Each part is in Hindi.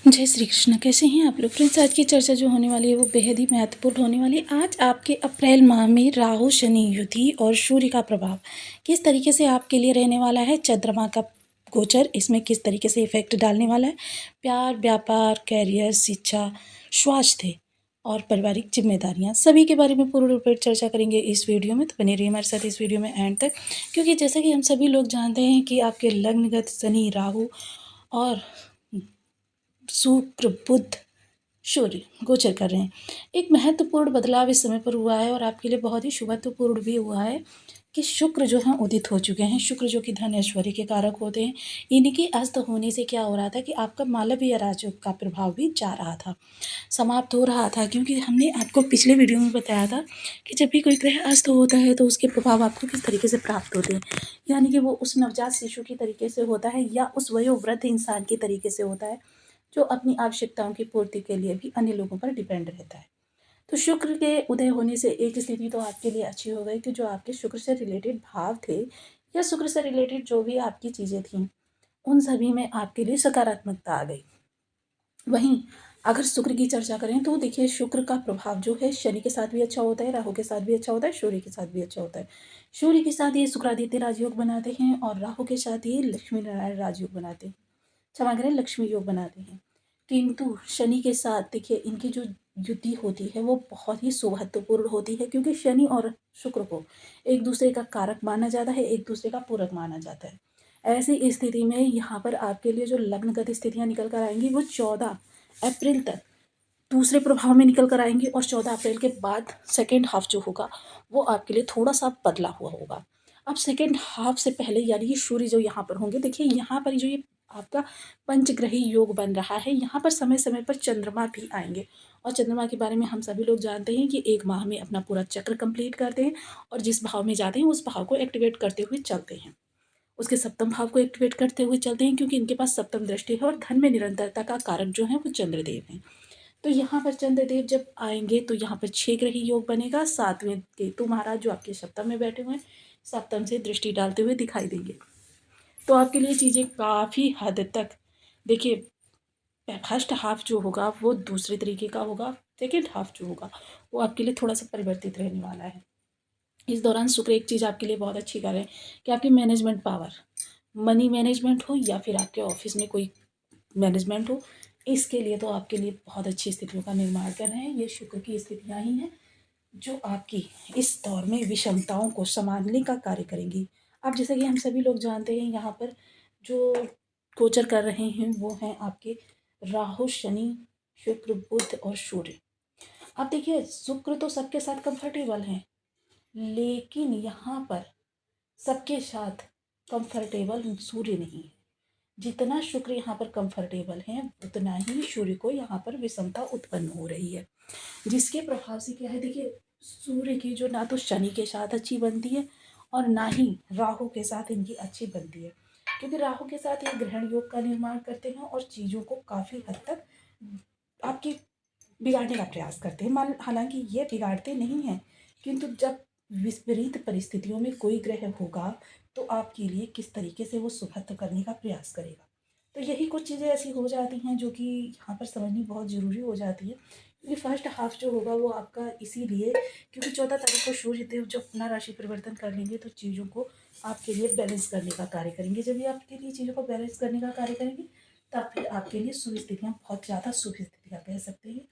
जय श्री कृष्ण। कैसे हैं आप लोग फ्रेंड्स। आज की चर्चा जो होने वाली है वो बेहद ही महत्वपूर्ण होने वाली है। आज आपके अप्रैल माह में राहु शनि युति और सूर्य का प्रभाव किस तरीके से आपके लिए रहने वाला है। चंद्रमा का गोचर इसमें किस तरीके से इफेक्ट डालने वाला है। प्यार, व्यापार, कैरियर, शिक्षा, स्वास्थ्य और पारिवारिक जिम्मेदारियां सभी के बारे में पूर्ण रूप से चर्चा करेंगे इस वीडियो में। तो बने रहिए हमारे साथ इस वीडियो में एंड तक, क्योंकि जैसा कि हम सभी लोग जानते हैं कि आपके लग्नगत शनि, राहु और शुक्र, बुध, सूर्य गोचर कर रहे हैं। एक महत्वपूर्ण बदलाव इस समय पर हुआ है और आपके लिए बहुत ही शुभत्वपूर्ण भी हुआ है कि शुक्र जो हैं उदित हो चुके हैं। शुक्र जो कि धन ऐश्वर्य के कारक होते हैं, इनके अस्त होने से क्या हो रहा था कि आपका मालवीय राजयोग का प्रभाव भी जा रहा था, समाप्त हो रहा था। क्योंकि हमने आपको पिछले वीडियो में बताया था कि जब भी कोई ग्रह अस्त होता है तो उसके प्रभाव आपको किस तरीके से प्राप्त होते हैं, यानी कि वो उस नवजात शिशु की तरीके से होता है या उस वयोवृद्ध इंसान के तरीके से होता है जो अपनी आवश्यकताओं की पूर्ति के लिए भी अन्य लोगों पर डिपेंड रहता है। तो शुक्र के उदय होने से एक स्थिति तो आपके लिए अच्छी हो गई कि जो आपके शुक्र से रिलेटेड भाव थे या शुक्र से रिलेटेड जो भी आपकी चीज़ें थीं, उन सभी में आपके लिए सकारात्मकता आ गई। वहीं अगर शुक्र की चर्चा करें तो देखिए, शुक्र का प्रभाव जो है शनि के साथ भी अच्छा होता है, राहु के साथ भी अच्छा होता है, सूर्य के साथ भी अच्छा होता है। सूर्य के साथ ये शुक्रादित्य राजयोग बनाते हैं और राहु के साथ ये लक्ष्मी नारायण राजयोग बनाते हैं, क्षमा करें, लक्ष्मी योग बनाते हैं। किंतु शनि के साथ देखिए, इनकी जो युति होती है वो बहुत ही सौभाग्यपूर्ण होती है, क्योंकि शनि और शुक्र को एक दूसरे का कारक माना जाता है, एक दूसरे का पूरक माना जाता है। ऐसी स्थिति में यहाँ पर आपके लिए जो लग्नगत स्थितियाँ निकल कर आएंगी वो 14 अप्रैल तक दूसरे प्रभाव में निकल कर आएंगी, और 14 अप्रैल के बाद सेकेंड हाफ जो होगा वो आपके लिए थोड़ा सा बदला हुआ होगा। अब सेकेंड हाफ से पहले यानी कि सूर्य जो यहाँ पर होंगे, देखिए यहाँ पर जो ये आपका पंचग्रही योग बन रहा है, यहाँ पर समय समय पर चंद्रमा भी आएंगे। और चंद्रमा के बारे में हम सभी लोग जानते हैं कि एक माह में अपना पूरा चक्र कंप्लीट करते हैं और जिस भाव में जाते हैं उस भाव को एक्टिवेट करते हुए चलते हैं, उसके सप्तम भाव को एक्टिवेट करते हुए चलते हैं, क्योंकि इनके पास सप्तम दृष्टि है और धन में निरंतरता का कारक जो है वो चंद्रदेव हैं। तो यहाँ पर चंद्रदेव जब आएंगे तो यहाँ पर 6 ग्रही योग बनेगा। 7वें केतु महाराज जो आपके सप्तम में बैठे हुए हैं, सप्तम से दृष्टि डालते हुए दिखाई देंगे। तो आपके लिए चीज़ें काफ़ी हद तक, देखिए, फर्स्ट हाफ जो होगा वो दूसरे तरीके का होगा, सेकेंड हाफ जो होगा वो आपके लिए थोड़ा सा परिवर्तित रहने वाला है। इस दौरान शुक्र एक चीज़ आपके लिए बहुत अच्छी कर रहे हैं कि आपकी मैनेजमेंट पावर, मनी मैनेजमेंट हो या फिर आपके ऑफिस में कोई मैनेजमेंट हो, इसके लिए तो आपके लिए बहुत अच्छी स्थितियों का निर्माण कर रहे हैं। ये शुक्र की स्थितियाँ ही हैं जो आपकी इस दौर में विषमताओं को संभालने का कार्य करेंगी। अब जैसे कि हम सभी लोग जानते हैं, यहाँ पर जो गोचर कर रहे हैं वो हैं आपके राहु, शनि, शुक्र, बुध और सूर्य। अब देखिए, शुक्र तो सबके साथ कंफर्टेबल हैं, लेकिन यहाँ पर सबके साथ कंफर्टेबल सूर्य नहीं है। जितना शुक्र यहाँ पर कंफर्टेबल है उतना ही सूर्य को यहाँ पर विषमता उत्पन्न हो रही है, जिसके प्रभाव से क्या है, देखिए, सूर्य की जो ना तो शनि के साथ अच्छी बनती है और ना ही राहु के साथ इनकी अच्छी बनती है, क्योंकि राहु के साथ ये ग्रहण योग का निर्माण करते हैं और चीज़ों को काफ़ी हद तक आपकी बिगाड़ने का प्रयास करते हैं। मान हालांकि ये बिगाड़ते नहीं हैं, किंतु जब विपरीत परिस्थितियों में कोई ग्रह होगा तो आपके लिए किस तरीके से वो सुभद्र करने का प्रयास करेगा। तो यही कुछ चीज़ें ऐसी हो जाती हैं जो कि यहाँ पर समझनी बहुत ज़रूरी हो जाती है, क्योंकि फर्स्ट हाफ जो होगा वो आपका इसीलिए, क्योंकि 14 तारीख को सूर्य देव जब अपना राशि परिवर्तन कर लेंगे तो चीज़ों को आपके लिए बैलेंस करने का कार्य करेंगे। जब ये आपके लिए चीज़ों को बैलेंस करने का कार्य करेंगे तब फिर आपके लिए शुभ स्थितियाँ, बहुत ज़्यादा शुभ स्थितियाँ कह सकते हैं,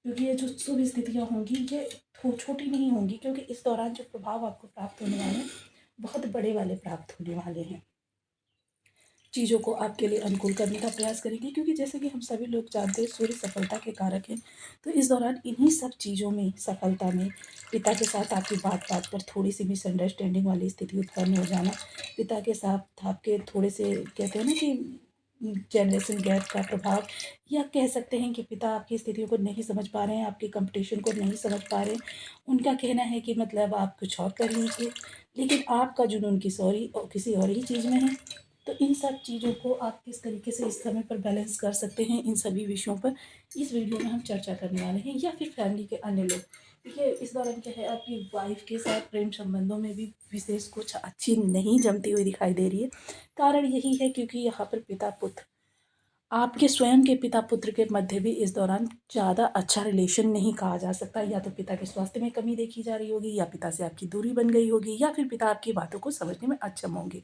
क्योंकि ये जो शुभ स्थितियाँ होंगी ये छोटी नहीं होंगी, क्योंकि इस दौरान जो प्रभाव आपको प्राप्त होने वाले हैं बहुत बड़े वाले प्राप्त होने वाले हैं। चीज़ों को आपके लिए अनुकूल करने का प्रयास करेंगे, क्योंकि जैसे कि हम सभी लोग जानते हैं सूर्य सफलता के कारक हैं। तो इस दौरान इन्हीं सब चीज़ों में, सफलता में, पिता के साथ आपकी बात बात पर थोड़ी सी मिसअंडरस्टैंडिंग वाली स्थिति उत्पन्न हो जाना, पिता के साथ आपके थोड़े से, कहते हैं ना कि जनरेशन गैप का प्रभाव, या कह सकते हैं कि पिता आपकी स्थितियों को नहीं समझ पा रहे हैं, आपकी कंपटीशन को नहीं समझ पा रहे हैं। उनका कहना है कि मतलब आप कुछ और कर लीजिए, लेकिन आपका जुनून किसी और ही चीज़ में है। तो इन सब चीज़ों को आप किस तरीके से इस समय पर बैलेंस कर सकते हैं, इन सभी विषयों पर इस वीडियो में हम चर्चा करने वाले हैं। या फिर फैमिली के अन्य लोग, देखिए, इस दौरान क्या है, आपकी वाइफ के साथ प्रेम संबंधों में भी विशेष कुछ अच्छी नहीं जमती हुई दिखाई दे रही है। कारण यही है क्योंकि यहाँ पर पिता पुत्र आपके स्वयं के पिता पुत्र के मध्य भी इस दौरान ज़्यादा अच्छा रिलेशन नहीं कहा जा सकता। या तो पिता के स्वास्थ्य में कमी देखी जा रही होगी, या पिता से आपकी दूरी बन गई होगी, या फिर पिता आपकी बातों को समझने में अक्षम होंगे।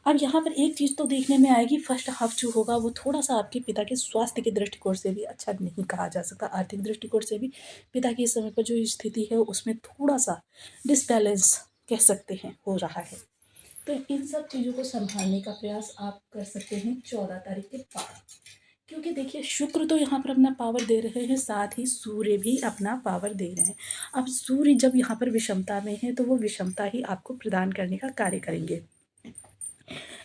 अब यहाँ पर एक चीज़ तो देखने में आएगी, फर्स्ट हाफ जो होगा वो थोड़ा-सा आपके पिता के स्वास्थ्य के दृष्टिकोण से भी अच्छा नहीं कहा जा सकता। आर्थिक दृष्टिकोण से भी पिता की इस समय पर जो स्थिति है उसमें थोड़ा-सा डिसबैलेंस कह सकते हैं हो रहा है। तो इन सब चीज़ों को सँभालने का प्रयास आप कर सकते हैं 14 तारीख के बाद। क्योंकि देखिए शुक्र तो यहाँ पर अपना पावर दे रहे हैं, साथ ही सूर्य भी अपना पावर दे रहे हैं। अब सूर्य जब यहाँ पर विषमता में है तो वो विषमता ही आपको प्रदान करने का कार्य करेंगे।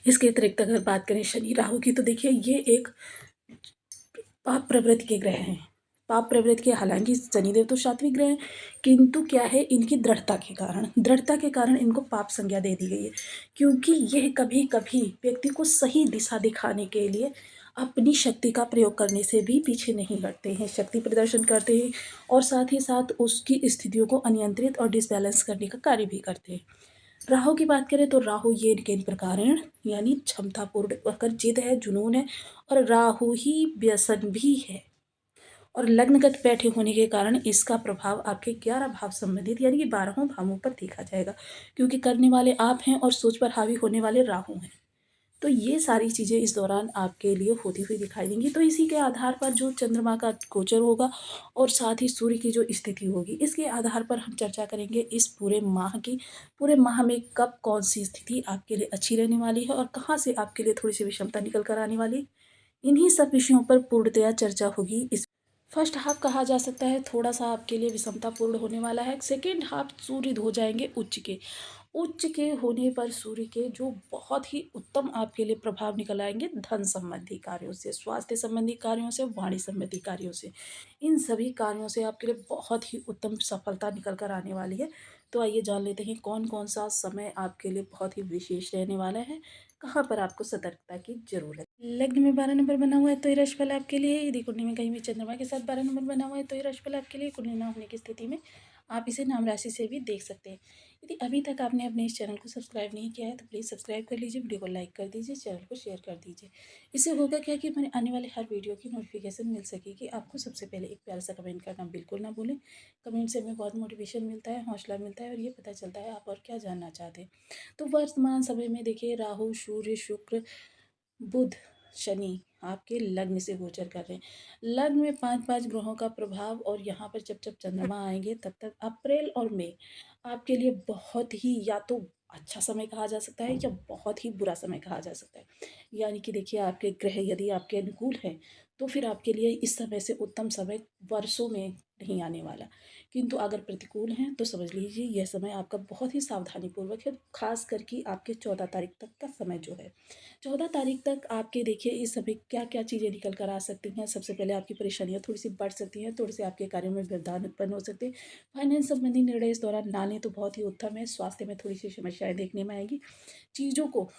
इसके अतिरिक्त अगर बात करें शनि राहु की, तो देखिए ये एक पाप प्रवृत्ति के ग्रह हैं। पाप प्रवृत्ति के, हालांकि शनिदेव तो सात्विक ग्रह हैं, किंतु क्या है, इनकी दृढ़ता के कारण इनको पाप संज्ञा दे दी गई है। क्योंकि यह कभी कभी व्यक्ति को सही दिशा दिखाने के लिए अपनी शक्ति का प्रयोग करने से भी पीछे नहीं हटते हैं, शक्ति प्रदर्शन करते हैं, और साथ ही साथ उसकी स्थितियों को अनियंत्रित और डिसबैलेंस करने का कार्य भी करते हैं। राहु की बात करें तो राहु ये किन प्रकारेण, यानी क्षमतापूर्ण अगर जिद है, जुनून है, और राहु ही व्यसन भी है, और लग्नगत बैठे होने के कारण इसका प्रभाव आपके 11 भाव संबंधित यानी कि 12वें भावों पर देखा जाएगा। क्योंकि करने वाले आप हैं और सोच पर हावी होने वाले राहु हैं। तो ये सारी चीज़ें इस दौरान आपके लिए होती हुई दिखाई देंगी। तो इसी के आधार पर जो चंद्रमा का गोचर होगा और साथ ही सूर्य की जो स्थिति होगी, इसके आधार पर हम चर्चा करेंगे इस पूरे माह की। पूरे माह में कब कौन सी स्थिति आपके लिए अच्छी रहने वाली है और कहाँ से आपके लिए थोड़ी सी विषमता निकल कर आने वाली, इन्हीं सब विषयों पर पूर्णतया चर्चा होगी। इस फर्स्ट हाफ कहा जा सकता है थोड़ा सा आपके लिए विषमतापूर्ण होने वाला है। सेकेंड हाफ सूर्य हो जाएंगे उच्च के होने पर सूर्य के जो बहुत ही उत्तम आपके लिए प्रभाव निकल आएंगे धन संबंधी कार्यों से, स्वास्थ्य संबंधी कार्यों से, वाणी संबंधी कार्यों से। इन सभी कार्यों से आपके लिए बहुत ही उत्तम सफलता निकल कर आने वाली है। तो आइए जान लेते हैं कौन कौन सा समय आपके लिए बहुत ही विशेष रहने वाला है, कहाँ पर आपको सतर्कता की जरूरत। लग्न में 12 नंबर बना हुआ है तो ये राशिफल आपके लिए। यदि कुंडली में कहीं भी चंद्रमा के साथ 12 नंबर बना हुआ है तो ये राशिफल आपके लिए। कुंडली ना होने की स्थिति में आप इसे नाम राशि से भी देख सकते हैं। यदि अभी तक आपने अपने इस चैनल को सब्सक्राइब नहीं किया है तो प्लीज़ सब्सक्राइब कर लीजिए, वीडियो को लाइक कर दीजिए, चैनल को शेयर कर दीजिए। इससे होगा क्या कि हमारे आने वाले हर वीडियो की नोटिफिकेशन मिल सकेगी आपको। सबसे पहले एक प्यारा सा कमेंट करना बिल्कुल ना भूलें। कमेंट से हमें बहुत मोटिवेशन मिलता है, हौसला मिलता है, और ये पता चलता है आप और क्या जानना चाहते हैं। तो वर्तमान समय में देखिए राहु, सूर्य, शुक्र, बुध, शनि आपके लग्न से गोचर कर रहे हैं। लग्न में 5-5 ग्रहों का प्रभाव, और यहाँ पर जब जब चंद्रमा आएंगे तब तक अप्रैल और मई आपके लिए बहुत ही या तो अच्छा समय कहा जा सकता है या बहुत ही बुरा समय कहा जा सकता है। यानी कि देखिए आपके ग्रह यदि आपके अनुकूल हैं तो फिर आपके लिए इस समय से उत्तम समय वर्षों में नहीं आने वाला। किंतु अगर प्रतिकूल हैं तो समझ लीजिए यह समय आपका बहुत ही सावधानीपूर्वक है, खास करके आपके 14 तारीख तक का समय जो है। 14 तारीख तक आपके देखिए इस समय क्या क्या चीज़ें निकल कर आ सकती हैं। सबसे पहले आपकी परेशानियाँ थोड़ी सी बढ़ सकती हैं, थोड़े से आपके कार्यों में व्यवधान उत्पन्न हो सकते हैं। फाइनेंस संबंधी निर्णय इस दौरान ना लें तो बहुत ही उत्तम है। स्वास्थ्य में थोड़ी सी समस्याएं देखने में आएगी। चीज़ों को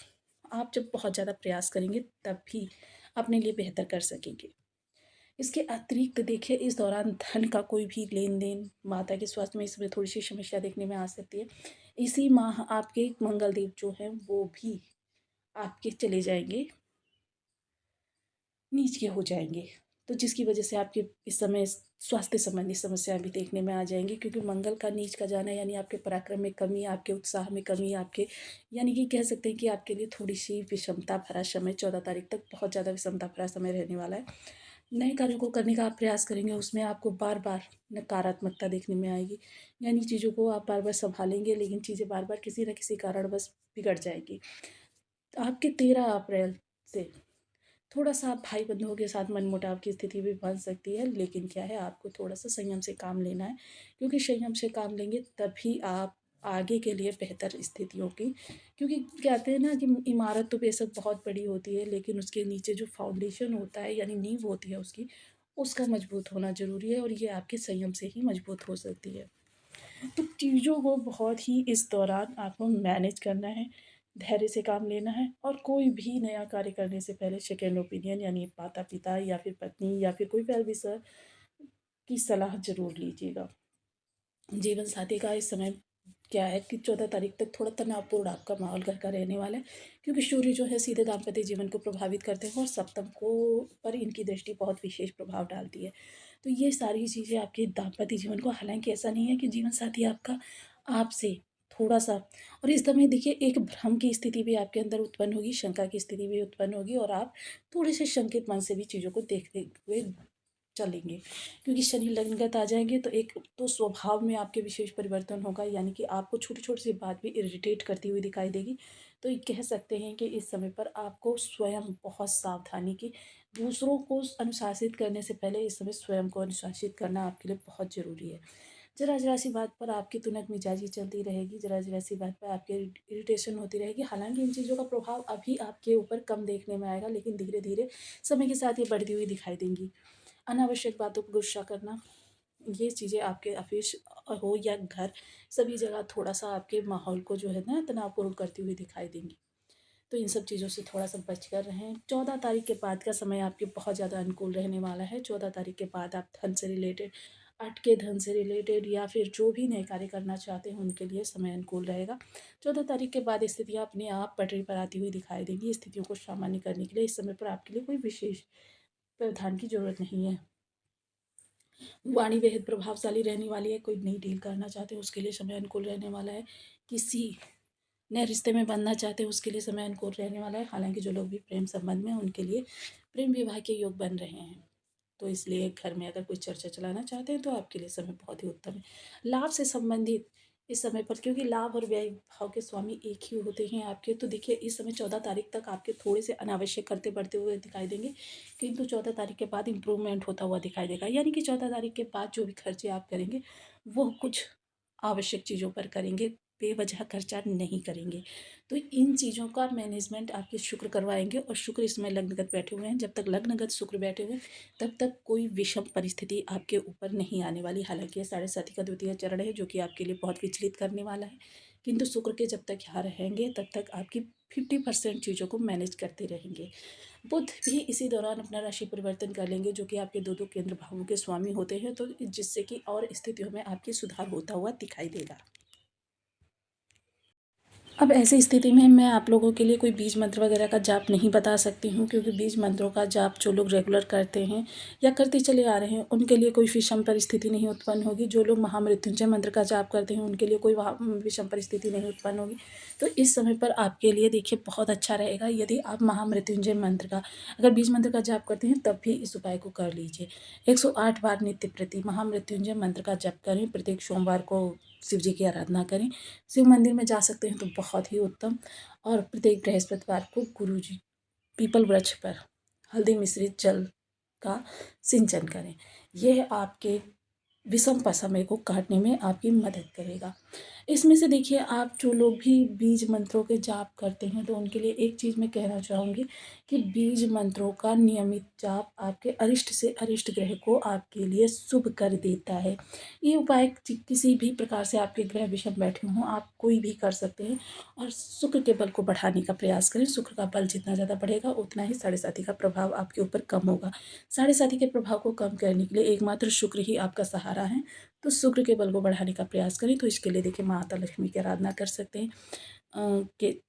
आप जब बहुत ज़्यादा प्रयास करेंगे तब भी अपने लिए बेहतर कर सकेंगे। इसके अतिरिक्त देखिए इस दौरान धन का कोई भी लेन देन, माता के स्वास्थ्य में इसमें थोड़ी सी समस्या देखने में आ सकती है। इसी माह आपके मंगल देव जो हैं वो भी आपके चले जाएंगे, नीच के हो जाएंगे। तो जिसकी वजह से आपके इस समय स्वास्थ्य संबंधी समस्याएं भी देखने में आ जाएंगी। क्योंकि मंगल का नीच का जाना यानी आपके पराक्रम में कमी, आपके उत्साह में कमी, आपके यानी कि कह सकते हैं कि आपके लिए थोड़ी सी विषमता भरा समय 14 तारीख तक बहुत ज़्यादा विषमता भरा समय रहने वाला है। नए कार्यों को करने का आप प्रयास करेंगे उसमें आपको बार बार नकारात्मकता देखने में आएगी। यानी चीज़ों को आप बार बार संभालेंगे लेकिन चीज़ें बार बार किसी न किसी कारणवश बिगड़ जाएगी। आपके 13 अप्रैल से थोड़ा-सा आप भाई-बंधुओं के साथ मनमुटाव की स्थिति भी बन सकती है, लेकिन क्या है आपको थोड़ा-सा संयम से काम लेना है। क्योंकि संयम से काम लेंगे तभी आप आगे के लिए बेहतर स्थितियों की, क्योंकि कहते हैं ना कि इमारत तो बेशक बहुत बड़ी होती है लेकिन उसके नीचे जो फाउंडेशन होता है यानी नींव होती है उसकी, उसका मजबूत होना ज़रूरी है, और ये आपके संयम से ही मजबूत हो सकती है। तो चीज़ों को बहुत ही इस दौरान आपको मैनेज करना है, धैर्य से काम लेना है, और कोई भी नया कार्य करने से पहले सेकेंड ओपिनियन यानी माता-पिता या फिर पत्नी या फिर कोई वेल विशर की सलाह ज़रूर लीजिएगा। जीवन साथी का इस समय क्या है कि 14 तारीख तक थोड़ा तनावपूर्ण आपका माहौल घर का रहने वाला है, क्योंकि सूर्य जो है सीधे दाम्पत्य जीवन को प्रभावित करते हैं और सप्तम को पर इनकी दृष्टि बहुत विशेष प्रभाव डालती है। तो ये सारी चीज़ें आपके दाम्पत्य जीवन को, हालाँकि ऐसा नहीं है कि जीवन साथी आपका आपसे थोड़ा-सा, और इस समय देखिए एक भ्रम की स्थिति भी आपके अंदर उत्पन्न होगी, शंका की स्थिति भी उत्पन्न होगी और आप थोड़े से शंकित मन से भी चीज़ों को देखते हुए चलेंगे, क्योंकि शनि लग्नगत आ जाएँगे तो एक तो स्वभाव में आपके विशेष परिवर्तन होगा, यानी कि आपको छोटी-छोटी सी बात भी इरिटेट करती हुई दिखाई देगी। तो ये कह सकते हैं कि इस समय पर आपको स्वयं बहुत सावधानी की, दूसरों को अनुशासित करने से पहले इस समय स्वयं को अनुशासित करना आपके लिए बहुत ज़रूरी है। ज़रा-ज़रा सी बात पर आपकी तुनक मिजाजी चलती रहेगी, ज़रा-ज़रा सी बात पर आपके इरिटेशन होती रहेगी। हालाँकि इन चीज़ों का प्रभाव अभी आपके ऊपर कम देखने में आएगा, लेकिन धीरे-धीरे समय के साथ ये बढ़ती हुई दिखाई देंगी। अनावश्यक बातों पर गुस्सा करना, ये चीज़ें आपके ऑफ़िस हो या घर, सभी जगह थोड़ा-सा आपके माहौल को जो है ना तनावपूर्ण करती हुई दिखाई देंगी। तो इन सब चीज़ों से थोड़ा-सा बच कर रहें। 14 तारीख के बाद का समय आपके बहुत ज़्यादा अनुकूल रहने वाला है। 14 तारीख के बाद आप धन से रिलेटेड, अटके धन से रिलेटेड या फिर जो भी नए कार्य करना चाहते हैं, उनके लिए समय अनुकूल रहेगा। 14 तारीख के बाद स्थितियाँ अपने आप पटरी पर आती हुई दिखाई देंगी। स्थितियों को सामान्य करने के लिए इस समय पर आपके लिए कोई विशेष प्रावधान की ज़रूरत नहीं है। वाणी बेहद प्रभावशाली रहने वाली है। कोई नई डील करना चाहते हैं उसके लिए समय अनुकूल रहने वाला है। किसी नए रिश्ते में बंधना चाहते हैं उसके लिए समय अनुकूल रहने वाला है। हालाँकि जो लोग भी प्रेम संबंध में हैं उनके लिए प्रेम विवाह के योग बन रहे हैं। तो इसलिए घर में अगर कोई चर्चा चलाना चाहते हैं तो आपके लिए समय बहुत ही उत्तम है। लाभ से संबंधित इस समय पर, क्योंकि लाभ और व्यय भाव के स्वामी एक ही होते हैं आपके, तो देखिए इस समय 14 तारीख तक आपके थोड़े से अनावश्यक खर्चे बढ़ते हुए दिखाई देंगे, किंतु 14 तारीख के बाद इम्प्रूवमेंट होता हुआ दिखाई देगा। यानी कि 14 तारीख के बाद जो भी खर्चे आप करेंगे वो कुछ आवश्यक चीज़ों पर करेंगे, बेवजह खर्चा नहीं करेंगे। तो इन चीज़ों का मैनेजमेंट आपके शुक्र करवाएँगे, और शुक्र इस समय लग्नगत बैठे हुए हैं। जब तक लग्नगत शुक्र बैठे हुए हैं तब तक कोई विषम परिस्थिति आपके ऊपर नहीं आने वाली। हालाँकि ये साढ़े साथी का द्वितीय चरण है जो कि आपके लिए बहुत विचलित करने वाला है, किंतु शुक्र के जब तक यहाँ रहेंगे तब तक आपकी 50% चीज़ों को मैनेज करते रहेंगे। बुध भी इसी दौरान अपना राशि परिवर्तन कर लेंगे, जो कि आपके 2-2 केंद्र भावों के स्वामी होते हैं, तो जिससे कि और स्थितियों में आपकी सुधार होता हुआ दिखाई देगा। अब ऐसी स्थिति में मैं आप लोगों के लिए कोई बीज मंत्र वगैरह का जाप नहीं बता सकती हूँ, क्योंकि बीज मंत्रों का जाप जो लोग रेगुलर करते हैं या करते चले आ रहे हैं उनके लिए कोई विषम परिस्थिति नहीं उत्पन्न होगी। जो लोग महामृत्युंजय मंत्र का जाप करते हैं उनके लिए कोई वहाँ विषम परिस्थिति नहीं उत्पन्न होगी। तो इस समय पर आपके लिए देखिए बहुत अच्छा रहेगा यदि आप महामृत्युंजय मंत्र का, अगर बीज मंत्र का जाप करते हैं तब भी इस उपाय को कर लीजिए। 108 बार नित्य प्रति महामृत्युंजय मंत्र का जप करें। प्रत्येक सोमवार को शिव जी की आराधना करें। शिव मंदिर में जा सकते हैं तो बहुत ही उत्तम। और प्रत्येक बृहस्पतिवार को गुरु जी पीपल वृक्ष पर हल्दी मिश्रित जल का सिंचन करें। यह आपके विषम समय को काटने में आपकी मदद करेगा। इसमें से देखिए आप जो लोग भी बीज मंत्रों के जाप करते हैं तो उनके लिए एक चीज़ मैं कहना चाहूँगी कि बीज मंत्रों का नियमित जाप आपके अरिष्ट से अरिष्ट ग्रह को आपके लिए शुभ कर देता है। ये उपाय किसी भी प्रकार से आपके ग्रह विषम बैठे हों आप कोई भी कर सकते हैं, और शुक्र के बल को बढ़ाने का प्रयास करें। शुक्र का बल जितना ज़्यादा बढ़ेगा उतना ही साढ़े साथी का प्रभाव आपके ऊपर कम होगा। साढ़े साथी के प्रभाव को कम करने के लिए एकमात्र शुक्र ही आपका सहारा है। तो शुक्र के बल को बढ़ाने का प्रयास करें। तो इसके लिए देखिए माता लक्ष्मी की आराधना कर सकते हैं कि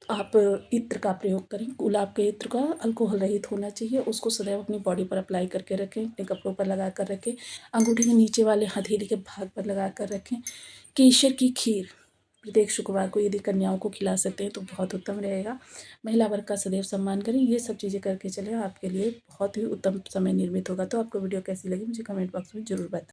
आप इत्र का प्रयोग करें। गुलाब के इत्र का अल्कोहल रहित होना चाहिए, उसको सदैव अपनी बॉडी पर अप्लाई करके रखें, अपने कपड़ों पर लगा कर रखें, अंगूठी के नीचे वाले हथेली के भाग पर लगा कर रखें। केसर की खीर प्रत्येक शुक्रवार को यदि कन्याओं को खिला सकते हैं तो बहुत उत्तम रहेगा। महिला वर्ग का सदैव सम्मान करें। ये सब चीज़ें करके चलें, आपके लिए बहुत ही उत्तम समय निर्मित होगा। तो आपको वीडियो कैसी लगी मुझे कमेंट बॉक्स में ज़रूर बताएं।